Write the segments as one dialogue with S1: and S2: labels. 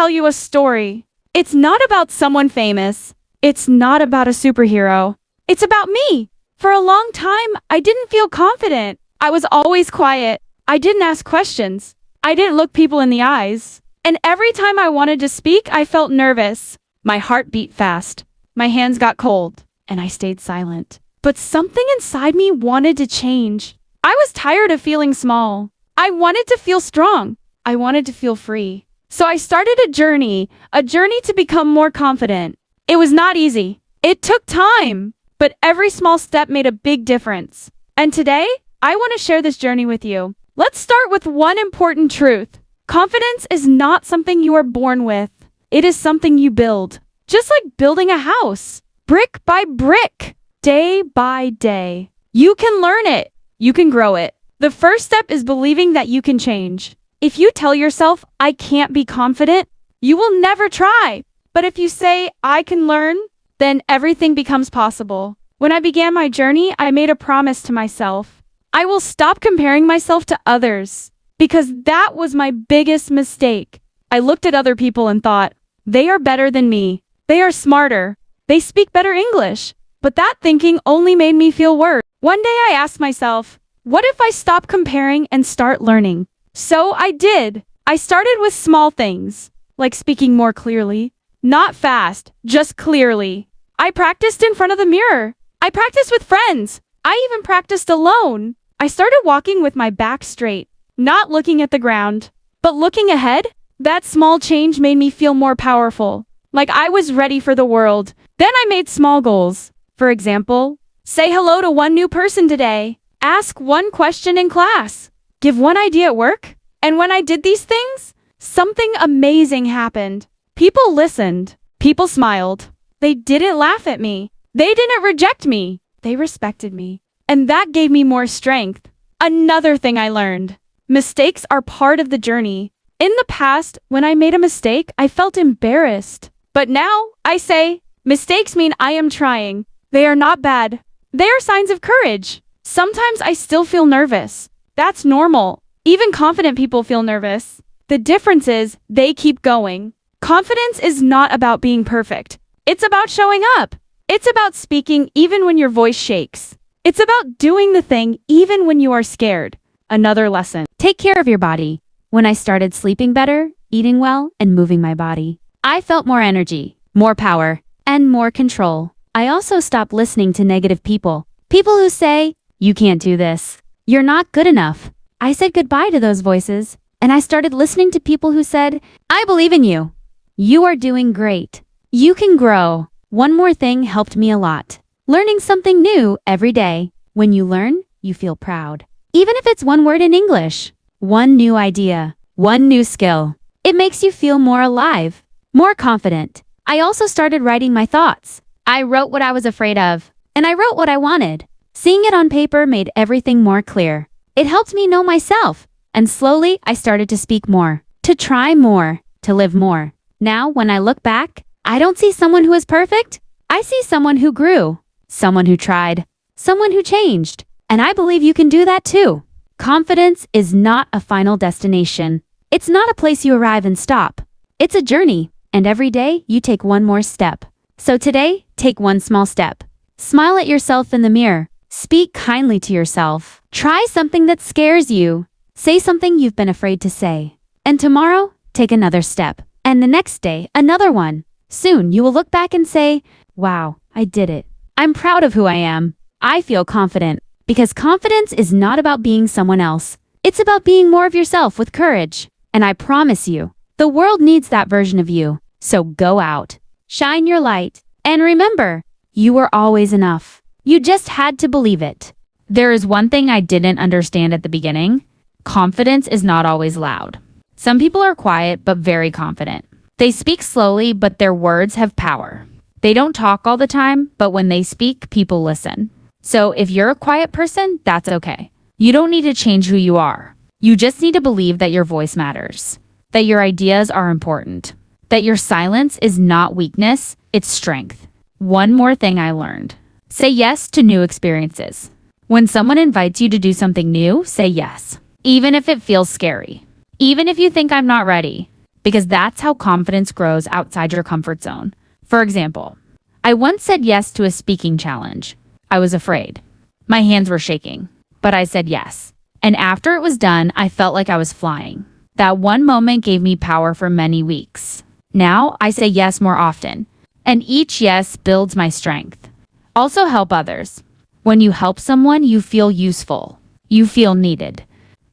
S1: tell you a story. It's not about someone famous. It's not about a superhero. It's about me. For a long time, I didn't feel confident. I was always quiet. I didn't ask questions. I didn't look people in the eyes. And every time I wanted to speak, I felt nervous. My heart beat fast. My hands got cold, and I stayed silent. But something inside me wanted to change. I was tired of feeling small. I wanted to feel strong. I wanted to feel free. So I started a journey to become more confident. It was not easy. It took time, but every small step made a big difference. And today, I want to share this journey with you. Let's start with one important truth. Confidence is not something you are born with. It is something you build. Just like building a house, brick by brick, day by day. You can learn it. You can grow it. The first step is believing that you can change. If you tell yourself, I can't be confident, you will never try. But if you say, I can learn, then everything becomes possible. When I began my journey, I made a promise to myself. I will stop comparing myself to others, because that was my biggest mistake. I looked at other people and thought, they are better than me. They are smarter. They speak better English. But that thinking only made me feel worse. One day I asked myself, what if I stop comparing and start learning? So I did. I started with small things, like speaking more clearly. Not fast, just clearly. I practiced in front of the mirror. I practiced with friends. I even practiced alone. I started walking with my back straight, not looking at the ground, but looking ahead. That small change made me feel more powerful, like I was ready for the world. Then I made small goals. For example, say hello to one new person today. Ask one question in class. Give one idea at work. And when I did these things, something amazing happened. People listened. People smiled. They didn't laugh at me. They didn't reject me. They respected me. And that gave me more strength. Another thing I learned. Mistakes are part of the journey. In the past, when I made a mistake, I felt embarrassed. But now, I say, mistakes mean I am trying. They are not bad. They are signs of courage. Sometimes I still feel nervous. That's normal. Even confident people feel nervous. The difference is, they keep going. Confidence is not about being perfect. It's about showing up. It's about speaking even when your voice shakes. It's about doing the thing even when you are scared. Another lesson. Take care of your body. When I started sleeping better, eating well, and moving my body, I felt more energy, more power, and more control. I also stopped listening to negative people. People who say, you can't do this. You're not good enough. I said goodbye to those voices, and I started listening to people who said, I believe in you. You are doing great. You can grow. One more thing helped me a lot. Learning something new every day. When you learn, you feel proud. Even if it's one word in English, one new idea, one new skill. It makes you feel more alive, more confident. I also started writing my thoughts. I wrote what I was afraid of, and I wrote what I wanted. Seeing it on paper made everything more clear. It helped me know myself, and slowly I started to speak more, to try more, to live more. Now, when I look back, I don't see someone who is perfect. I see someone who grew, someone who tried, someone who changed. And I believe you can do that too. Confidence is not a final destination. It's not a place you arrive and stop. It's a journey, and every day you take one more step. So today, take one small step. Smile at yourself in the mirror. Speak kindly to yourself. Try something that scares you. Say something you've been afraid to say. And tomorrow, take another step. And the next day, another one. Soon, you will look back and say, wow, I did it. I'm proud of who I am. I feel confident. Because confidence is not about being someone else. It's about being more of yourself with courage. And I promise you, the world needs that version of you. So go out, shine your light, and remember, you are always enough. You just had to believe it. There is one thing I didn't understand at the beginning. Confidence is not always loud. Some people are quiet but very confident. They speak slowly, but their words have power. They don't talk all the time, but when they speak, people listen. So if you're a quiet person, that's okay. You don't need to change who you are. You just need to believe that your voice matters, that your ideas are important, that your silence is not weakness, it's strength. One more thing I learned. Say yes to new experiences. When someone invites you to do something new, say yes. Even if it feels scary. Even if you think I'm not ready. because that's how confidence grows outside your comfort zone. For example, I once said yes to a speaking challenge. I was afraid. My hands were shaking, but I said yes. And after it was done, I felt like I was flying. That one moment gave me power for many weeks. Now I say yes more often, and each yes builds my strength. Also help others. When you help someone, you feel useful. You feel needed.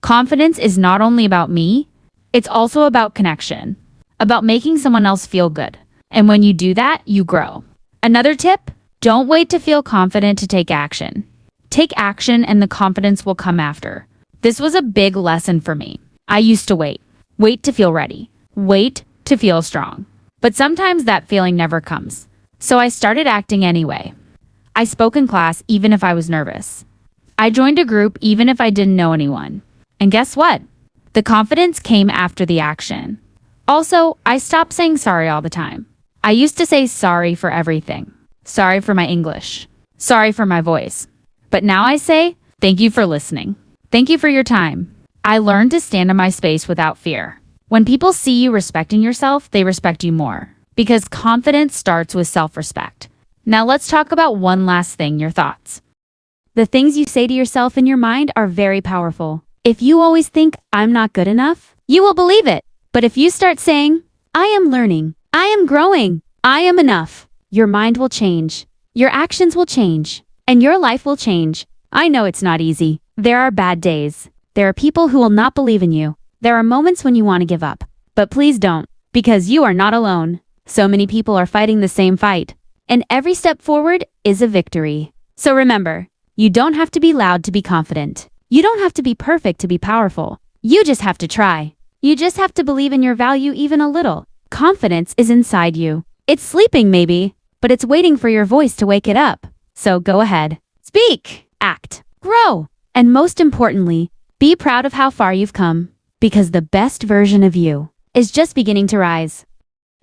S1: Confidence is not only about me, it's also about connection, about making someone else feel good. And when you do that, you grow. Another tip, don't wait to feel confident to take action. Take action and the confidence will come after. This was a big lesson for me. I used to wait to feel ready, wait to feel strong. But sometimes that feeling never comes. So I started acting anyway. I spoke in class even if I was nervous. I joined a group even if I didn't know anyone. And guess what? The confidence came after the action. Also, I stopped saying sorry all the time. I used to say sorry for everything. Sorry for my English. Sorry for my voice. But now I say, thank you for listening. Thank you for your time. I learned to stand in my space without fear. When people see you respecting yourself, they respect you more. Because confidence starts with self-respect. Now let's talk about one last thing, your thoughts. The things you say to yourself in your mind are very powerful. If you always think, I'm not good enough, you will believe it. But if you start saying, I am learning, I am growing, I am enough, your mind will change. Your actions will change. And your life will change. I know it's not easy. There are bad days. There are people who will not believe in you. There are moments when you want to give up. But please don't, because you are not alone. So many people are fighting the same fight. And every step forward is a victory. So remember, you don't have to be loud to be confident. You don't have to be perfect to be powerful. You just have to try. You just have to believe in your value even a little. Confidence is inside you. It's sleeping maybe, but it's waiting for your voice to wake it up. So go ahead. Speak, act, grow, and most importantly, be proud of how far you've come, because the best version of you is just beginning to rise.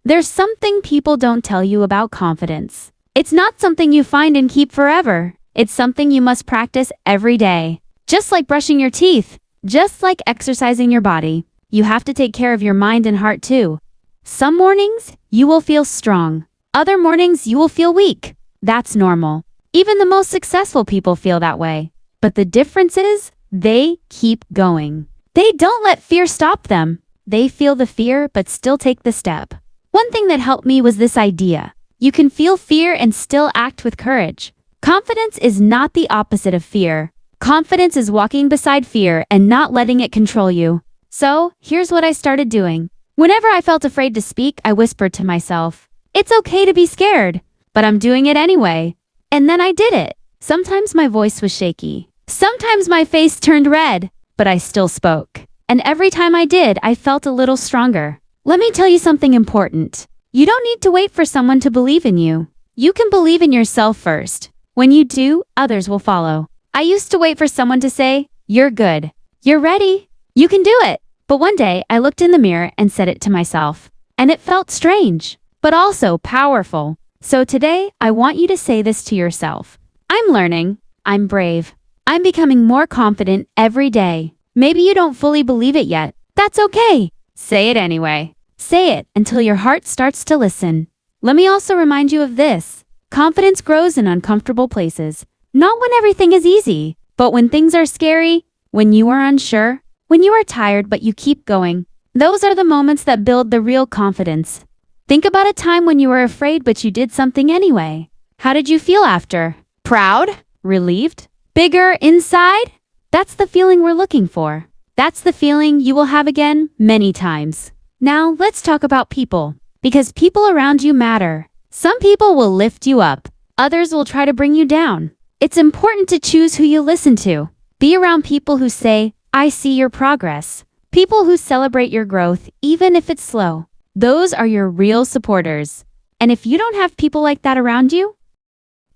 S1: There's something people don't tell you about confidence. It's not something you find and keep forever. It's something you must practice every day. Just like brushing your teeth, just like exercising your body, you have to take care of your mind and heart too. Some mornings, you will feel strong. Other mornings, you will feel weak. That's normal. Even the most successful people feel that way. But the difference is, they keep going. They don't let fear stop them. They feel the fear but still take the step. One thing that helped me was this idea. You can feel fear and still act with courage. Confidence is not the opposite of fear. Confidence is walking beside fear and not letting it control you. So, here's what I started doing. Whenever I felt afraid to speak, I whispered to myself, it's okay to be scared, but I'm doing it anyway. And then I did it. Sometimes my voice was shaky. Sometimes my face turned red, but I still spoke. And every time I did, I felt a little stronger. Let me tell you something important. You don't need to wait for someone to believe in you. You can believe in yourself first. When you do, others will follow. I used to wait for someone to say, you're good. You're ready. You can do it. But one day, I looked in the mirror and said it to myself. And it felt strange, but also powerful. So today, I want you to say this to yourself. I'm learning. I'm brave. I'm becoming more confident every day. Maybe you don't fully believe it yet. That's okay. Say it anyway. Say it until your heart starts to listen. Let me also remind you of this. Confidence grows in uncomfortable places. Not when everything is easy, but when things are scary, when you are unsure, when you are tired but you keep going. Those are the moments that build the real confidence. Think about a time when you were afraid but you did something anyway. How did you feel after? Proud? Relieved? Bigger inside? That's the feeling we're looking for. That's the feeling you will have again many times. Now let's talk about people. Because people around you matter. Some people will lift you up. Others will try to bring you down. It's important to choose who you listen to. Be around people who say, I see your progress. People who celebrate your growth, even if it's slow. Those are your real supporters. And if you don't have people like that around you,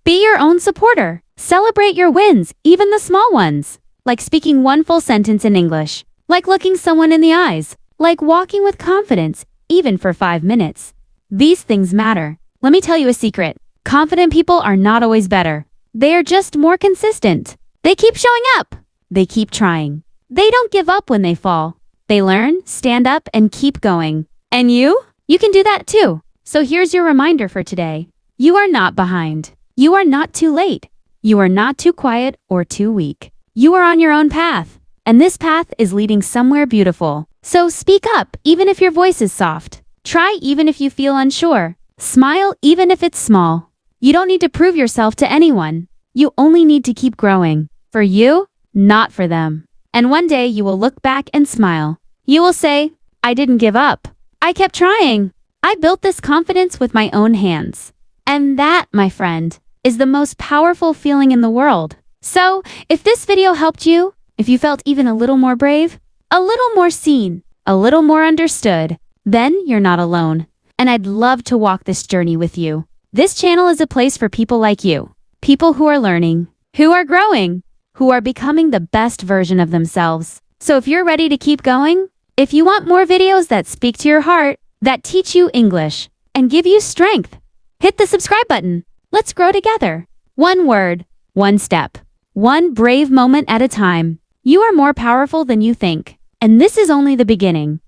S1: be your own supporter. Celebrate your wins, even the small ones. Like speaking one full sentence in English. Like looking someone in the eyes. Like walking with confidence, even for 5 minutes. These things matter. Let me tell you a secret. Confident people are not always better. They are just more consistent. They keep showing up. They keep trying. They don't give up when they fall. They learn, stand up, and keep going. And you? You can do that too. So here's your reminder for today. You are not behind. You are not too late. You are not too quiet or too weak. You are on your own path. And this path is leading somewhere beautiful. So speak up, even if your voice is soft. Try even if you feel unsure. Smile even if it's small. You don't need to prove yourself to anyone. You only need to keep growing. For you, not for them. And one day you will look back and smile. You will say, I didn't give up. I kept trying. I built this confidence with my own hands. And that, my friend, is the most powerful feeling in the world. So, if this video helped you, if you felt even a little more brave, a little more seen, a little more understood, then you're not alone. And I'd love to walk this journey with you. This channel is a place for people like you. People who are learning, who are growing, who are becoming the best version of themselves. So if you're ready to keep going, if you want more videos that speak to your heart, that teach you English, and give you strength, hit the subscribe button. Let's grow together. One word, one step, one brave moment at a time. You are more powerful than you think. And this is only the beginning.